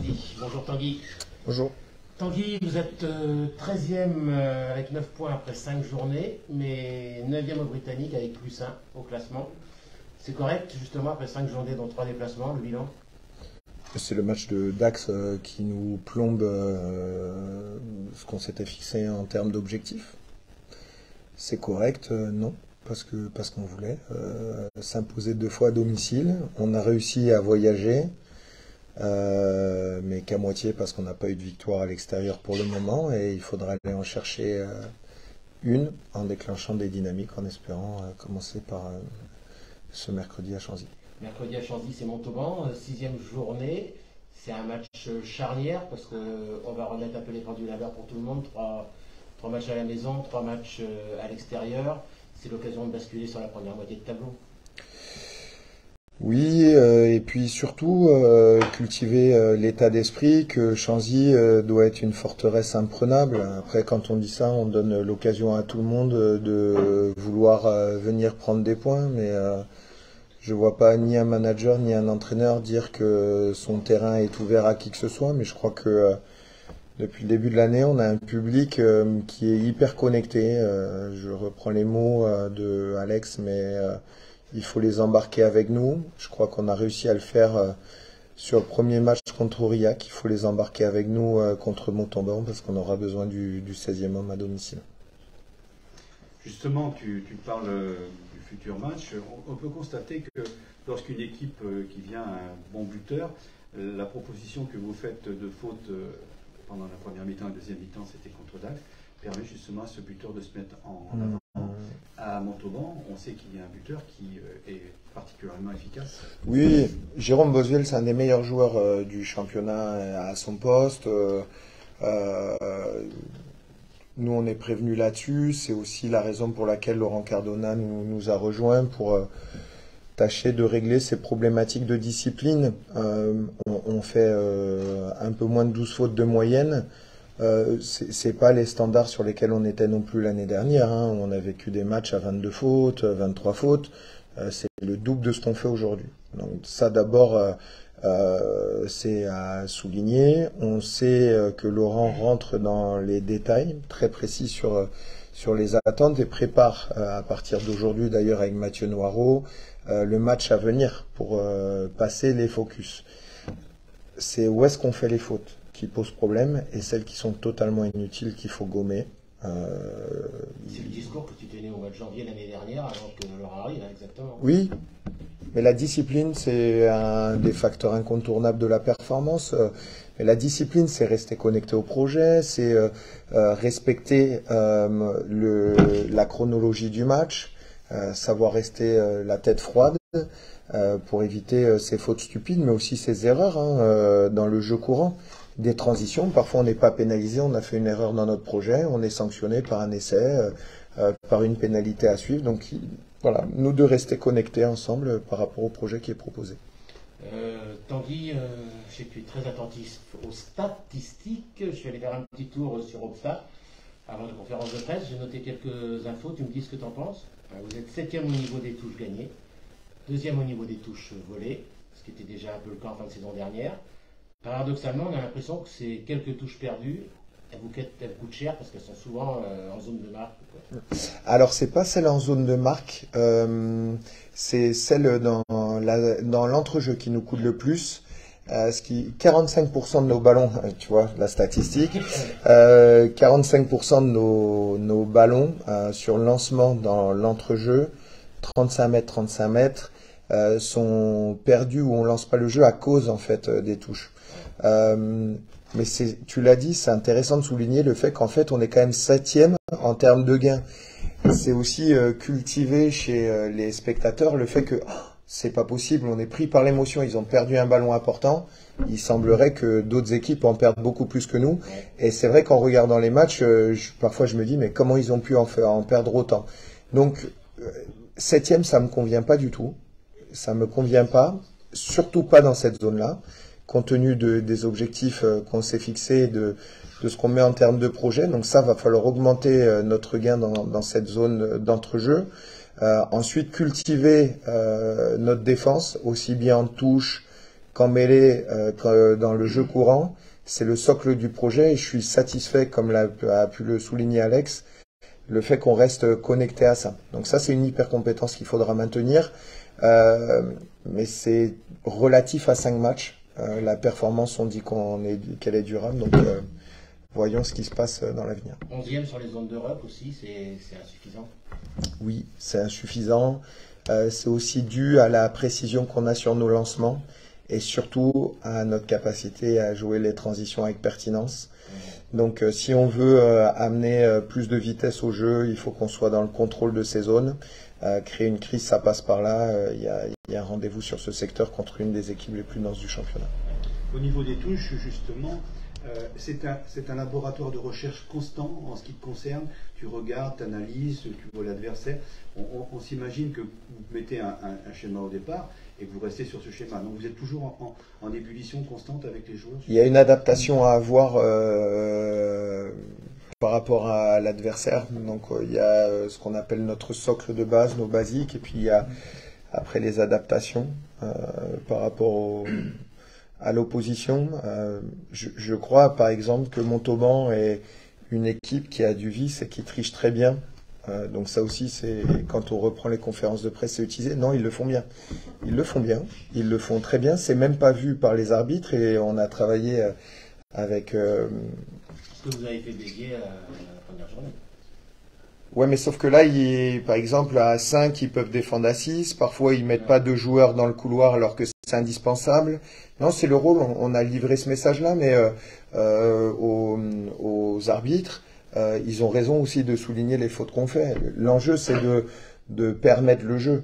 samedi. Bonjour Tanguy. Bonjour. Tanguy, vous êtes 13e avec 9 points après 5 journées, mais 9e au Britannique avec plus 1 au classement. C'est correct justement après 5 journées dont 3 déplacements, le bilan? C'est le match de Dax qui nous plombe ce qu'on s'était fixé en termes d'objectifs. C'est correct, non, parce qu'on voulait s'imposer 2 fois à domicile. On a réussi à voyager, mais qu'à moitié parce qu'on n'a pas eu de victoire à l'extérieur pour le moment, et il faudra aller en chercher une en déclenchant des dynamiques, en espérant commencer par ce mercredi à Chanzy. Mercredi à Chanzy, c'est Montauban, 6e journée. C'est un match charnière parce qu'on va remettre un peu les pendules à l'heure pour tout le monde. 3 matchs à la maison, 3 matchs à l'extérieur. C'est l'occasion de basculer sur la première moitié de tableau. Oui, et puis surtout cultiver l'état d'esprit que Chanzy doit être une forteresse imprenable. Après, quand on dit ça, on donne l'occasion à tout le monde de vouloir venir prendre des points, mais je vois pas ni un manager ni un entraîneur dire que son terrain est ouvert à qui que ce soit, mais je crois que depuis le début de l'année, on a un public qui est hyper connecté. Je reprends les mots de Alex, mais il faut les embarquer avec nous. Je crois qu'on a réussi à le faire sur le premier match contre Aurillac. Il faut les embarquer avec nous contre Montauban parce qu'on aura besoin du 16e homme à domicile. Justement, tu parles du futur match. On peut constater que lorsqu'une équipe qui vient à un bon buteur, la proposition que vous faites de faute pendant la première mi-temps et la deuxième mi-temps, c'était contre Dax, permet justement à ce buteur de se mettre en avant. À Montauban, on sait qu'il y a un buteur qui est particulièrement efficace. Oui, Jérôme Boswell, c'est un des meilleurs joueurs du championnat à son poste. Nous, on est prévenus là-dessus. C'est aussi la raison pour laquelle Laurent Cardona nous a rejoints pour tâcher de régler ces problématiques de discipline. On fait un peu moins de 12 fautes de moyenne. C'est pas les standards sur lesquels on était non plus l'année dernière. On a vécu des matchs à 22 fautes, 23 fautes. C'est le double de ce qu'on fait aujourd'hui. Donc ça d'abord, c'est à souligner. On sait que Laurent rentre dans les détails très précis sur les attentes et prépare à partir d'aujourd'hui d'ailleurs avec Mathieu Noirot le match à venir pour passer les focus. C'est où est-ce qu'on fait les fautes qui posent problème et celles qui sont totalement inutiles qu'il faut gommer. C'est le discours que tu tenais au mois de janvier l'année dernière avant que Laurent arrive, exactement. Oui, mais la discipline, c'est un des facteurs incontournables de la performance. Mais la discipline, c'est rester connecté au projet, c'est respecter la chronologie du match, savoir rester la tête froide pour éviter ces fautes stupides, mais aussi ces erreurs dans le jeu courant. Des transitions, parfois on n'est pas pénalisé, on a fait une erreur dans notre projet, on est sanctionné par un essai, par une pénalité à suivre. Donc voilà, nous deux rester connectés ensemble par rapport au projet qui est proposé. Tanguy, je sais que tu es très attentif aux statistiques. Je suis allé faire un petit tour sur Obstat avant la conférence de presse. J'ai noté quelques infos, tu me dis ce que tu en penses. Vous êtes 7e au niveau des touches gagnées, 2e au niveau des touches volées, ce qui était déjà un peu le cas en fin de saison dernière. Paradoxalement, on a l'impression que ces quelques touches perdues, elles vous coûtent cher parce qu'elles sont souvent en zone de marque. Quoi. Alors, c'est pas celle en zone de marque, c'est celle dans l'entrejeu qui nous coûte le plus. 45% de nos ballons, tu vois la statistique, 45% de nos ballons sur le lancement dans l'entrejeu, 35 mètres, sont perdus ou on lance pas le jeu à cause en fait des touches. Mais tu l'as dit, c'est intéressant de souligner le fait qu'en fait on est quand même 7e en termes de gains. C'est aussi cultiver chez les spectateurs le fait que c'est pas possible, on est pris par l'émotion, ils ont perdu un ballon important. Il semblerait que d'autres équipes en perdent beaucoup plus que nous. Et c'est vrai qu'en regardant les matchs, parfois je me dis mais comment ils ont pu en perdre autant. Donc 7e, ça me convient pas du tout. Ça me convient pas, surtout pas dans cette zone-là, compte tenu des objectifs qu'on s'est fixés, de ce qu'on met en termes de projet. Donc ça, va falloir augmenter notre gain dans cette zone d'entrejeu. Ensuite, cultiver notre défense, aussi bien en touche qu'en mêlée, dans le jeu courant, c'est le socle du projet et je suis satisfait, comme a pu le souligner Alex, le fait qu'on reste connecté à ça. Donc ça, c'est une hyper compétence qu'il faudra maintenir, mais c'est relatif à 5 matchs. La performance, on dit qu'elle est durable, donc voyons ce qui se passe dans l'avenir. 11e sur les zones d'Europe aussi, c'est insuffisant. Oui, c'est insuffisant. C'est aussi dû à la précision qu'on a sur nos lancements et surtout à notre capacité à jouer les transitions avec pertinence. Donc si on veut amener plus de vitesse au jeu, il faut qu'on soit dans le contrôle de ces zones. Créer une crise, ça passe par là. Il y a un rendez-vous sur ce secteur contre une des équipes les plus denses du championnat. Au niveau des touches, justement, c'est un laboratoire de recherche constant en ce qui te concerne. Tu regardes, tu analyses, tu vois l'adversaire. On s'imagine que vous mettez un schéma au départ et que vous restez sur ce schéma. Donc vous êtes toujours en ébullition constante avec les joueurs. Il y a une adaptation à avoir par rapport à l'adversaire. Donc il y a ce qu'on appelle notre socle de base, nos basiques, et puis il y a après les adaptations par rapport à l'opposition. Je crois par exemple que Montauban est une équipe qui a du vice et qui triche très bien. Donc ça aussi, c'est quand on reprend les conférences de presse, c'est utilisé. Non, ils le font bien. Ils le font bien. Ils le font très bien. C'est même pas vu par les arbitres et on a travaillé avec. Ce que vous avez fait dédié à la première journée. Ouais, mais sauf que là, par exemple, à 5, ils peuvent défendre à 6. Parfois, ils mettent pas 2 joueurs dans le couloir alors que c'est indispensable. Non, c'est le rôle. On a livré ce message-là, mais aux arbitres. Ils ont raison aussi de souligner les fautes qu'on fait. L'enjeu, c'est de permettre le jeu.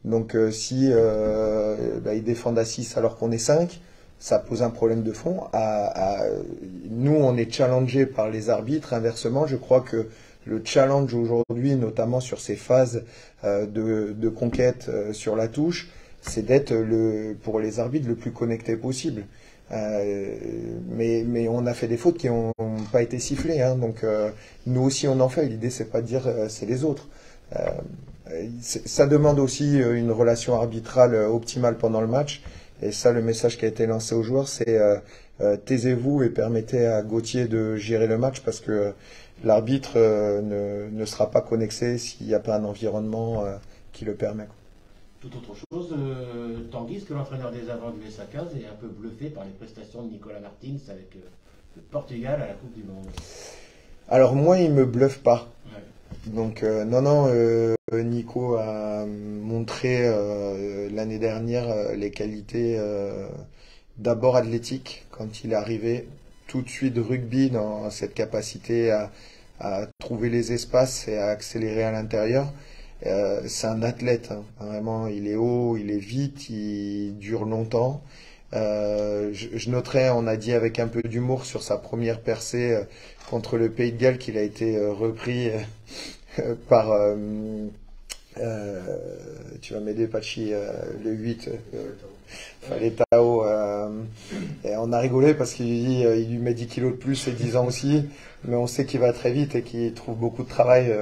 Donc, si ils défendent à 6 alors qu'on est 5, ça pose un problème de fond. Nous, on est challengé par les arbitres. Inversement, je crois que le challenge aujourd'hui, notamment sur ces phases de conquête sur la touche, c'est d'être pour les arbitres le plus connecté possible. Mais on a fait des fautes qui n'ont pas été sifflées, hein, donc nous aussi on en fait. L'idée c'est pas de dire c'est les autres. Ça demande aussi une relation arbitrale optimale pendant le match. Et ça, le message qui a été lancé aux joueurs, c'est taisez-vous et permettez à Gauthier de gérer le match parce que l'arbitre ne sera pas connecté s'il n'y a pas un environnement qui le permet. Tout autre chose, Tanguy, est-ce que l'entraîneur des avants de l'USACAS est un peu bluffé par les prestations de Nicolas Martins avec le Portugal à la Coupe du Monde? Alors moi, il me bluffe pas. Ouais. Donc non, Nico a montré l'année dernière les qualités d'abord athlétiques quand il est arrivé, tout de suite rugby dans cette capacité à trouver les espaces et à accélérer à l'intérieur. C'est un athlète, hein. Vraiment, il est haut, il est vite, il dure longtemps. Je noterai, on a dit avec un peu d'humour sur sa première percée contre le Pays de Galles qu'il a été repris par, tu vas m'aider Pachi, le 8, Faletao, et on a rigolé parce qu'il lui met 10 kilos de plus et 10 ans aussi, mais on sait qu'il va très vite et qu'il trouve beaucoup de travail.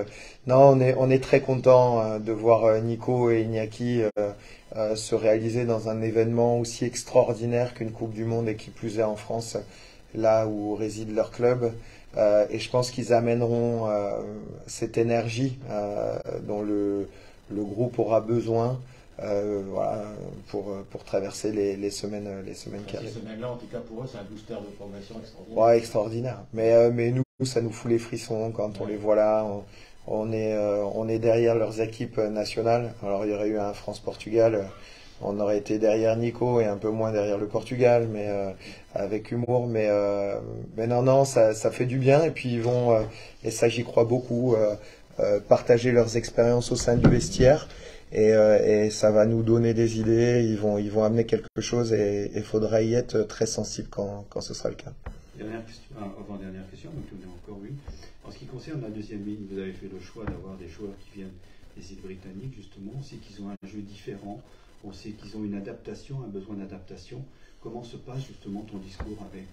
Non, on est très content de voir Nico et Iñaki se réaliser dans un événement aussi extraordinaire qu'une Coupe du Monde et qui plus est en France, là où réside leur club. Et je pense qu'ils amèneront cette énergie dont le groupe aura besoin voilà, pour traverser les semaines qui arrivent. Ces semaines-là, en tout cas pour eux, c'est un booster de progression extraordinaire. Ouais, extraordinaire. Mais nous, ça nous fout les frissons quand on les voit là. On est derrière leurs équipes nationales. Alors il y aurait eu un France-Portugal, on aurait été derrière Nico et un peu moins derrière le Portugal, mais avec humour. Mais non, ça fait du bien. Et puis ils vont, et ça j'y crois beaucoup, partager leurs expériences au sein du vestiaire. Et ça va nous donner des idées. Ils vont amener quelque chose et il faudra y être très sensible quand ce sera le cas. Dernière question, avant-dernière question, donc il y en a encore une. En ce qui concerne la deuxième ligne, vous avez fait le choix d'avoir des joueurs qui viennent des îles britanniques, justement. On sait qu'ils ont un jeu différent, on sait qu'ils ont une adaptation, un besoin d'adaptation. Comment se passe justement ton discours avec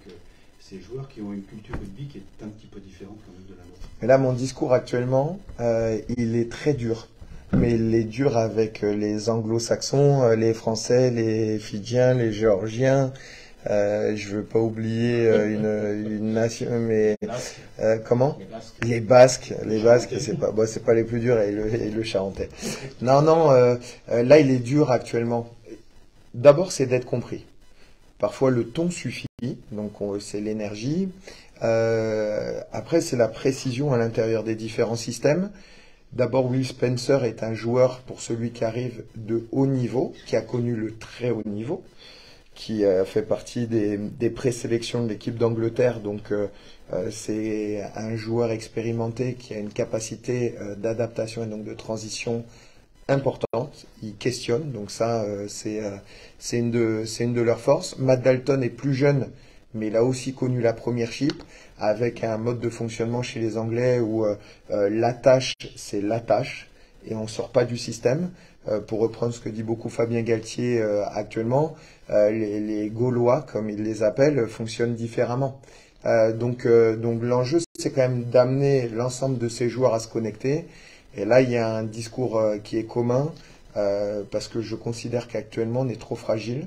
ces joueurs qui ont une culture rugby qui est un petit peu différente quand même de la nôtre? Mais là, mon discours actuellement, il est très dur. mais il est dur avec les anglo-saxons, les français, les fidjiens, les géorgiens. Je veux pas oublier une nation, mais comment? Les Basques. Les Basques, c'est pas les plus durs et le Charentais. Non, non, là il est dur actuellement. D'abord, c'est d'être compris. Parfois, le ton suffit, donc c'est l'énergie. Après, c'est la précision à l'intérieur des différents systèmes. D'abord, Will Spencer est un joueur, pour celui qui arrive, de haut niveau, qui a connu le très haut niveau, qui fait partie des présélections de l'équipe d'Angleterre. Donc, c'est un joueur expérimenté qui a une capacité d'adaptation et donc de transition importante. Il questionne, donc ça, c'est une de leurs forces. Matt Dalton est plus jeune, mais il a aussi connu la première chip, avec un mode de fonctionnement chez les Anglais où l'attache, c'est l'attache, et on sort pas du système. Pour reprendre ce que dit beaucoup Fabien Galtier actuellement, les Gaulois, comme ils les appellent, fonctionnent différemment. Donc l'enjeu, c'est quand même d'amener l'ensemble de ces joueurs à se connecter. Et là, il y a un discours qui est commun, parce que je considère qu'actuellement, on est trop fragile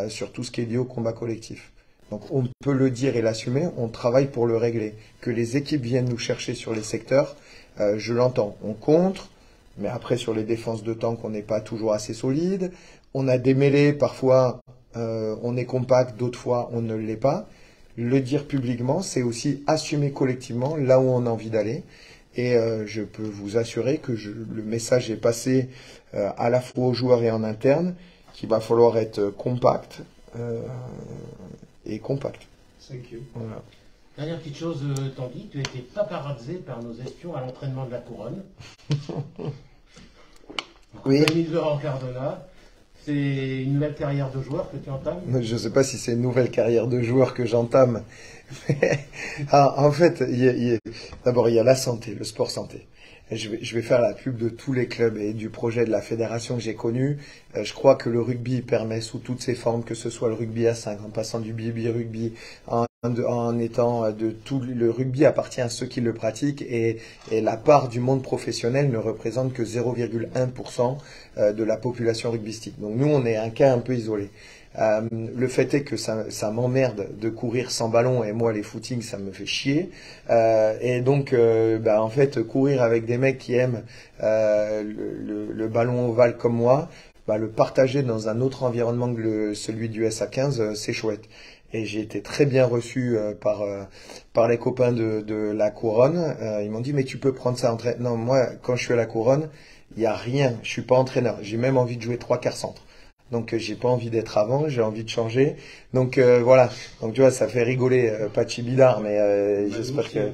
sur tout ce qui est lié au combat collectif. Donc on peut le dire et l'assumer, on travaille pour le régler. Que les équipes viennent nous chercher sur les secteurs, je l'entends. On contre, mais après sur les défenses de tank, on n'est pas toujours assez solide. On a des mêlées, parfois on est compact, d'autres fois on ne l'est pas. Le dire publiquement, c'est aussi assumer collectivement là où on a envie d'aller. Et je peux vous assurer que le message est passé à la fois aux joueurs et en interne, qu'il va falloir être compact et compact. Thank you. Voilà. Dernière petite chose, Tanguy, tu as été paparazzé par nos espions à l'entraînement de la Couronne. Oui. 2000 heures en Cardona. C'est une nouvelle carrière de joueur que tu entames? Je ne sais pas si c'est une nouvelle carrière de joueur que j'entame. En fait, d'abord, il y a la santé, le sport santé. Je vais faire la pub de tous les clubs et du projet de la fédération que j'ai connu. Je crois que le rugby permet sous toutes ses formes, que ce soit le rugby à 5, en passant du baby rugby, en étant de tout le rugby appartient à ceux qui le pratiquent et la part du monde professionnel ne représente que 0,1% de la population rugbystique. Donc nous, on est un cas un peu isolé. Le fait est que ça m'emmerde de courir sans ballon et moi les footings ça me fait chier et donc en fait courir avec des mecs qui aiment le ballon ovale comme moi, le partager dans un autre environnement que celui du SA15 c'est chouette. Et j'ai été très bien reçu par les copains de la Couronne. Ils m'ont dit mais tu peux prendre ça en entraîneur. Non, moi quand je suis à la Couronne il n'y a rien, je suis pas entraîneur, j'ai même envie de jouer 3/4 centre. Donc j'ai pas envie d'être avant, j'ai envie de changer. Donc voilà. Donc tu vois, ça fait rigoler Pachi Bidar, mais j'espère que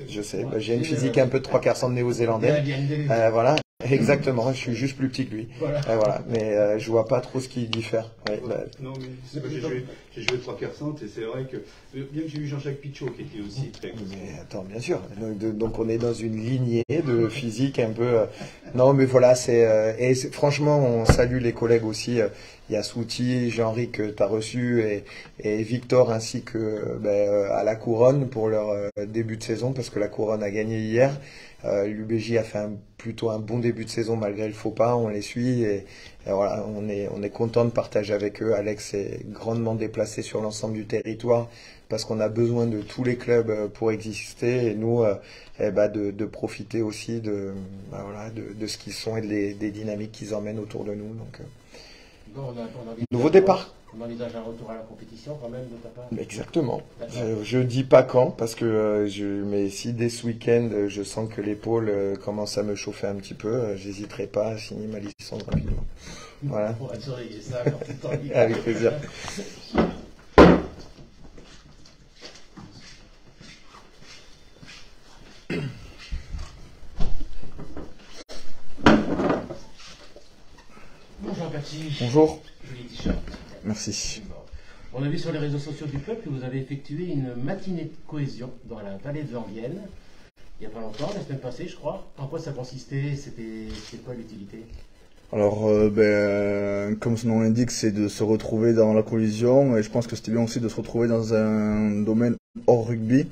je sais. J'ai une physique un peu de 3/4 centre néo-zélandais. Voilà. Exactement, je suis juste plus petit que lui. Voilà. Mais je vois pas trop ce qui diffère. Ouais, non, mais c'est parce que j'ai joué 3/4 centre et c'est vrai que, bien que j'ai eu Jean-Jacques Pichot qui était aussi très... Mais attends, bien sûr. Donc on est dans une lignée de physique un peu... Non, mais voilà, franchement, on salue les collègues aussi. Il y a Souti, Jean-Henri que tu as reçu et Victor ainsi que à la Couronne pour leur début de saison parce que la Couronne a gagné hier. L'UBJ a fait plutôt un bon début de saison malgré le faux pas, on les suit et voilà, on est content de partager avec eux. Alex est grandement déplacé sur l'ensemble du territoire parce qu'on a besoin de tous les clubs pour exister et nous de profiter aussi de ce qu'ils sont et des dynamiques qu'ils emmènent autour de nous. Donc, nouveau départ. On envisage un retour à la compétition quand même de ta part? Exactement. Je dis pas quand parce que mais si dès ce week-end je sens que l'épaule commence à me chauffer un petit peu, j'hésiterai pas à signer ma licence rapidement. Voilà. On va surveiller ça quand tu t'en dis. Avec plaisir. Bonjour Pachi. Bonjour. Joli t-shirt. Merci. On a vu sur les réseaux sociaux du club que vous avez effectué une matinée de cohésion dans la vallée de Vervienne. Il n'y a pas longtemps, la semaine passée je crois. En quoi ça consistait? C'était quoi l'utilité? Alors, comme son nom l'indique, c'est de se retrouver dans la collision. Et je pense que c'était bien aussi de se retrouver dans un domaine hors rugby.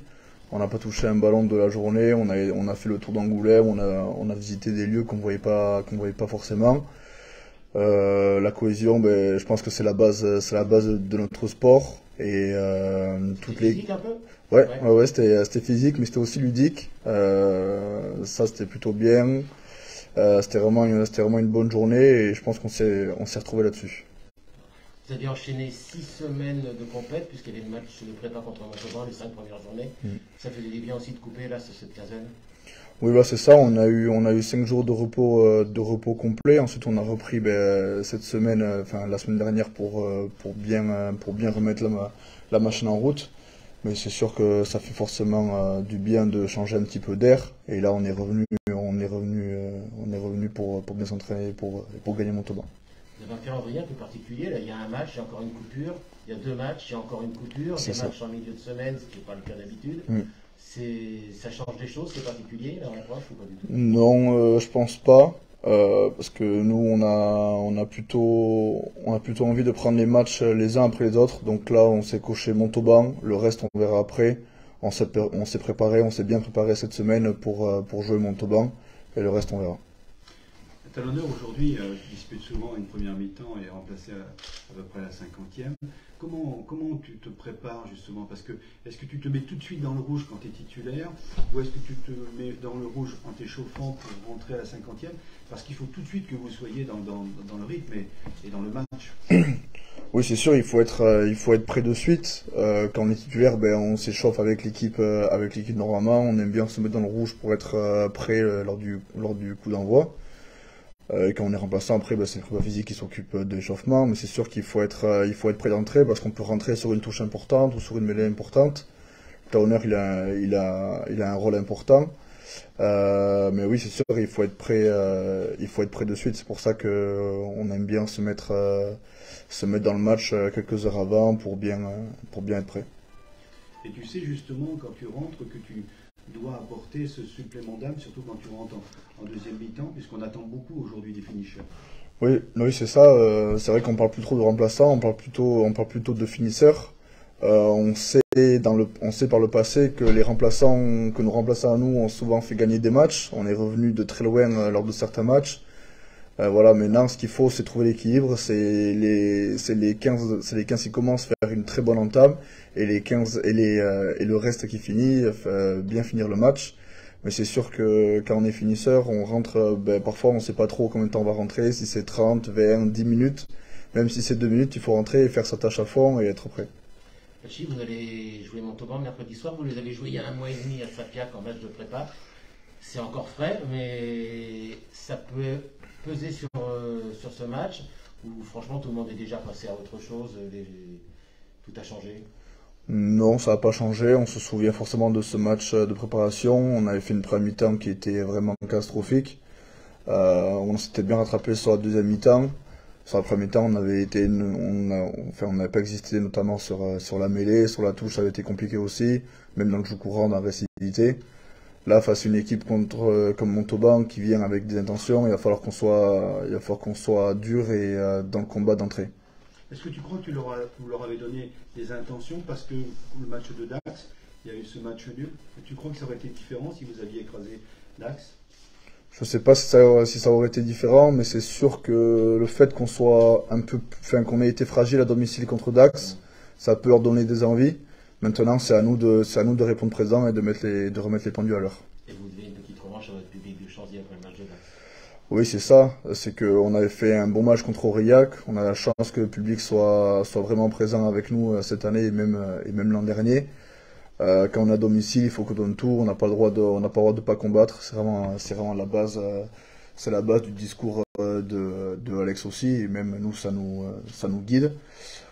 On n'a pas touché un ballon de la journée, on a fait le tour d'Angoulême, on a visité des lieux qu'on voyait pas forcément. La cohésion, ben, je pense que c'est la base de notre sport. Et toutes les. Physique un peu? Ouais, c'était physique, mais c'était aussi ludique. Ça, c'était plutôt bien. C'était vraiment une bonne journée et je pense qu'on s'est retrouvé là-dessus. Vous avez enchaîné 6 semaines de compète, puisqu'il y avait le match de prépa contre Montauban les 5 premières journées. Ça faisait du bien aussi de couper là sur cette quinzaine? Oui, bah, c'est ça. On a eu 5 jours de repos complet. Ensuite, on a repris cette semaine, enfin la semaine dernière pour bien remettre la machine en route. Mais c'est sûr que ça fait forcément du bien de changer un petit peu d'air. Et là, on est revenu pour bien s'entraîner pour gagner Montauban. Vous avez un calendrier un peu particulier. Là, il y a un match, il y a encore une coupure. Il y a 2 matchs, il y a encore une coupure. Des matchs en milieu de semaine, ce qui n'est pas le cas d'habitude. Ça change des choses, c'est particulier dans l'approche ou pas du tout? Non, je pense pas. Parce que nous, on a plutôt envie de prendre les matchs les uns après les autres. Donc là, on s'est coché Montauban. Le reste, on verra après. On s'est bien préparé cette semaine pour jouer Montauban. Et le reste, on verra. Talonneur aujourd'hui dispute souvent une première mi-temps et est remplacé à peu près à la 50e. Comment tu te prépares justement? Parce que est-ce que tu te mets tout de suite dans le rouge quand tu es titulaire, ou est-ce que tu te mets dans le rouge en t'échauffant pour rentrer à la 50e? Parce qu'il faut tout de suite que vous soyez dans le rythme et dans le match. Oui, c'est sûr, il faut être prêt de suite. Quand on est titulaire, on s'échauffe avec l'équipe normalement. On aime bien se mettre dans le rouge pour être prêt lors du coup d'envoi. Et quand on est remplaçant, après, c'est le prépa physique qui s'occupe de l'échauffement, mais c'est sûr qu'il faut être prêt d'entrer parce qu'on peut rentrer sur une touche importante ou sur une mêlée importante. Le talonneur, il a un rôle important. Mais oui, c'est sûr, il faut être prêt de suite. C'est pour ça que on aime bien se mettre dans le match quelques heures avant pour bien être prêt. Et tu sais justement quand tu rentres que tu dois apporter ce supplément d'âme, surtout quand tu rentres en deuxième mi-temps, puisqu'on attend beaucoup aujourd'hui des finishers. Oui, c'est ça. C'est vrai qu'on parle plus trop de remplaçants, on parle plutôt de finisseurs. On sait par le passé que nos remplaçants à nous ont souvent fait gagner des matchs. On est revenu de très loin lors de certains matchs. Voilà, maintenant ce qu'il faut, c'est trouver l'équilibre. C'est les 15 qui commencent à faire une très bonne entame et les 15 et le reste qui finit, bien finir le match. Mais c'est sûr que quand on est finisseur, on rentre, parfois on sait pas trop combien de temps on va rentrer, si c'est 30, 20, 10 minutes. Même si c'est 2 minutes, il faut rentrer et faire sa tâche à fond et être prêt. Pachi, vous allez jouer Montauban mercredi soir. Vous les avez joués il y a 1 mois et demi à Sapiac en match de prépa. C'est encore frais, mais ça peut peser sur ce match où franchement tout le monde est déjà passé à autre chose, tout a changé? Non, ça n'a pas changé. On se souvient forcément de ce match de préparation. On avait fait une première mi-temps qui était vraiment catastrophique. On s'était bien rattrapé sur la deuxième mi-temps. Sur la première mi-temps, on n'avait pas existé, notamment sur la mêlée, sur la touche, ça avait été compliqué aussi, même dans le jeu courant, dans la réactivité. Là, face à une équipe comme Montauban qui vient avec des intentions, il va falloir qu'on soit dur et dans le combat d'entrée. Est-ce que tu crois que vous leur avez donné des intentions parce que le match de Dax, il y a eu ce match nul? Tu crois que ça aurait été différent si vous aviez écrasé Dax? Je ne sais pas si ça aurait été différent, mais c'est sûr que le fait qu'on ait été fragile à domicile contre Dax, ça peut leur donner des envies. Maintenant, c'est à nous de répondre présent et de remettre les pendules à l'heure. Et vous devez une petite revanche à votre public de Chanzy après le match de Dax? Oui, c'est ça. C'est qu'on avait fait un bon match contre Aurillac. On a la chance que le public soit vraiment présent avec nous cette année et même l'an dernier. Quand on est à domicile, il faut qu'on donne tout. On n'a pas le droit de pas combattre. C'est vraiment la base. C'est la base du discours de Alex aussi. Et même nous, ça nous guide.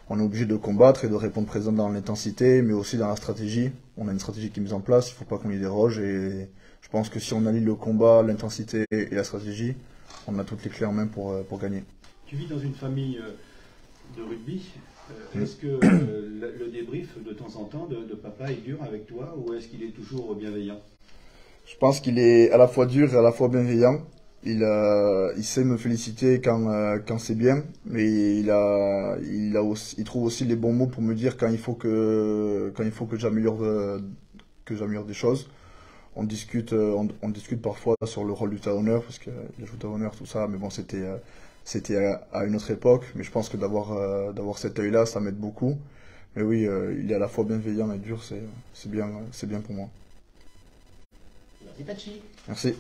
On est obligé de combattre et de répondre présent dans l'intensité, mais aussi dans la stratégie. On a une stratégie qui est mise en place. Il ne faut pas qu'on y déroge. Et je pense que si on allie le combat, l'intensité et la stratégie, on a toutes les clés en main pour gagner. Tu vis dans une famille de rugby. Est-ce que le débrief de temps en temps de papa est dur avec toi ou est-ce qu'il est toujours bienveillant? Je pense qu'il est à la fois dur et à la fois bienveillant. Il sait me féliciter quand c'est bien, mais il trouve aussi les bons mots pour me dire quand il faut que que j'améliore des choses. On discute parfois sur le rôle du talonneur, parce qu'il joue talonneur, tout ça, mais bon, c'était à une autre époque. Mais je pense que d'avoir cet œil-là, ça m'aide beaucoup. Mais oui, il est à la fois bienveillant et dur, c'est bien pour moi. Merci Pachi. Merci.